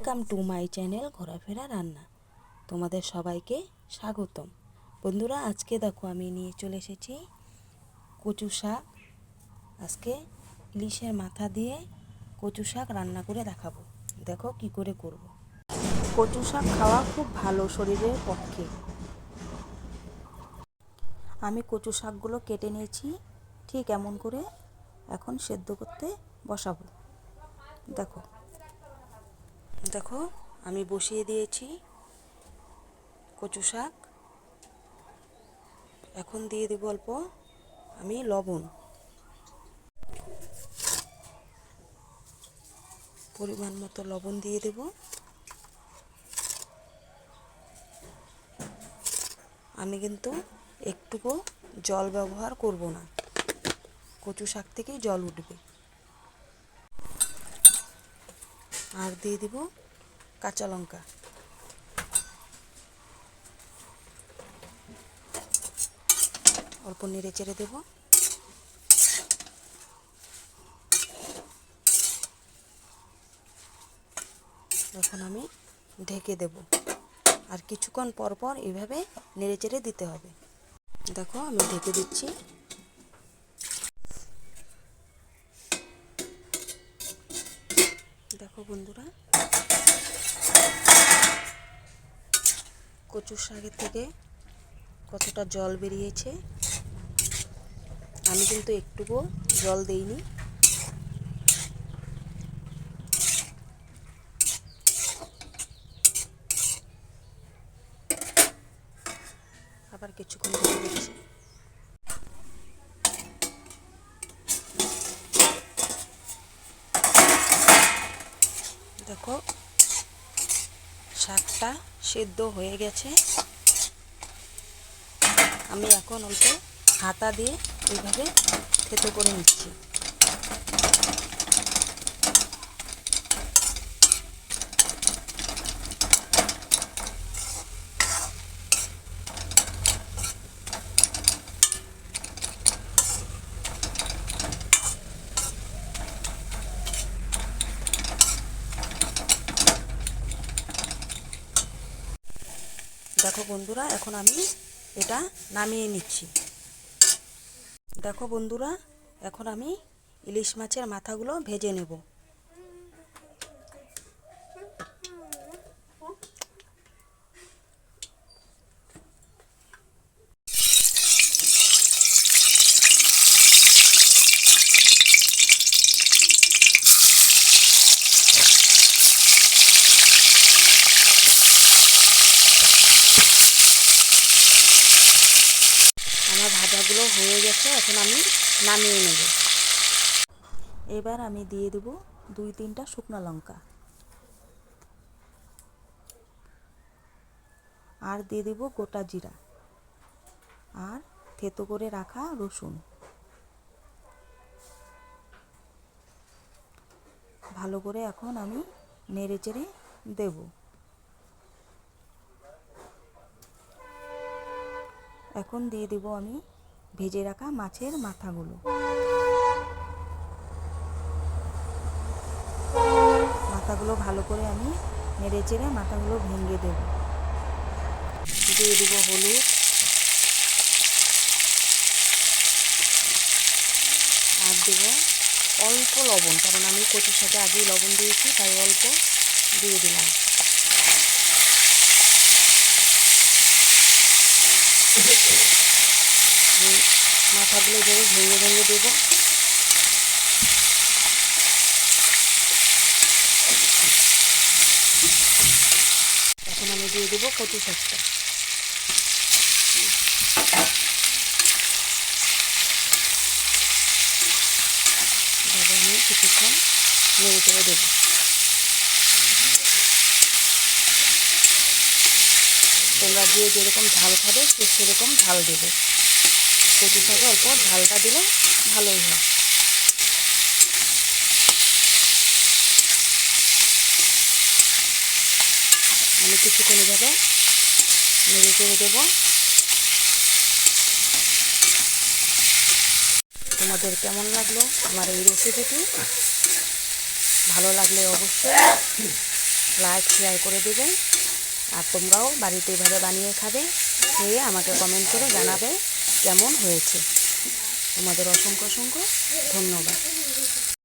Welcome to my channel ঘোরাফেরা রান্না। তোমাদের সবাইকে স্বাগতম। বন্ধুরা, আজকে দেখো আমি নিয়ে চলে এসেছি কচু শাক। আজকে ইলিশের মাথা দিয়ে কচু শাক রান্না করে দেখাবো। দেখো কি করে করব। কচু শাক খাওয়া খুব ভালো শরীরের পক্ষে। আমি কচু শাকগুলো কেটে নিয়েছি ঠিক এমন করে। এখন সেদ্ধ করতে বসাবো। দেখো দেখো আমি বসিয়ে দিয়েছি কচু শাক। এখন দিয়ে দেব অল্প আমি লবণ, পরিমাণ মতো লবণ দিয়ে দেব। আমি কিন্তু একটুকু জল ব্যবহার করব না, কচু শাক থেকেই জল উঠবে। আর দিয়ে দেব কাঁচা লঙ্কা। অল্প নেড়ে চেড়ে দেব। এখন আমি ঢেকে দেব, আর কিছুক্ষণ পর পর এইভাবে নেড়ে চেড়ে দিতে হবে। দেখো আমি ঢেকে দিচ্ছি। দেখো বন্ধুরা, কচু শাকের থেকে কতটা জল বেরিয়েছে। আমি কিন্তু একটুকু জল দেইনি। আবার কিছুক্ষণ ঢেকে দিচ্ছি। দেখো শাকটা সেদ্ধ হয়ে গেছে। আমি এখন অল্প হাতা দিয়ে এইভাবে থেতো করে নিচ্ছি। দেখো বন্ধুরা, এখন আমি এটা নামিয়ে নিচ্ছি। দেখো বন্ধুরা, এখন আমি ইলিশ মাছের মাথাগুলো ভেজে নেব। আমার ভাজাগুলো হয়ে গেছে, এখন আমি নামিয়ে নেব। এবার আমি দিয়ে দেব 2-3টা শুকনো লঙ্কা, আর দিয়ে দেব গোটা জিরা, আর থেতো করে রাখা রসুন। ভালো করে এখন আমি নেড়ে চেড়ে দেব। এখন দিয়ে দেব আমি ভেজে রাখা মাছের মাথাগুলো। মাথাগুলো ভালো করে আমি নেড়ে চেড়ে মাথাগুলো ভেঙে দেব। দিয়ে দেব হলুদ, আর দেব অল্প লবণ, কারণ আমি কচুর সাথে আগেই লবণ দিয়েছি, তাই অল্প দিয়ে দিলাম। মাথাগুলো এভাবে ভেঙে ভেঙে দেব। এখন আমি দিয়ে দেবো কচু শাকটা। এভাবে আমি কিছুক্ষণ নেড়ে চেড়ে দেবো। তোমরা যে যেরকম ঝাল খাবে সেরকম ঝাল দেবে। কচু শাকে অল্প ঝালটা দিলে ভালোই হয়। আমি কিছুক্ষণ এভাবে নেড়ে চেড়ে দেবো। তোমাদের কেমন লাগলো আমার এই রেসিপিটি? ভালো লাগলে অবশ্যই লাইক শেয়ার করে দেবে। আর তোমরাও বাড়িতে এভাবে বানিয়ে খাবে, খেয়ে আমাকে কমেন্ট করে জানাবে কেমন হয়েছে। তোমাদের অসংখ্য অসংখ্য ধন্যবাদ।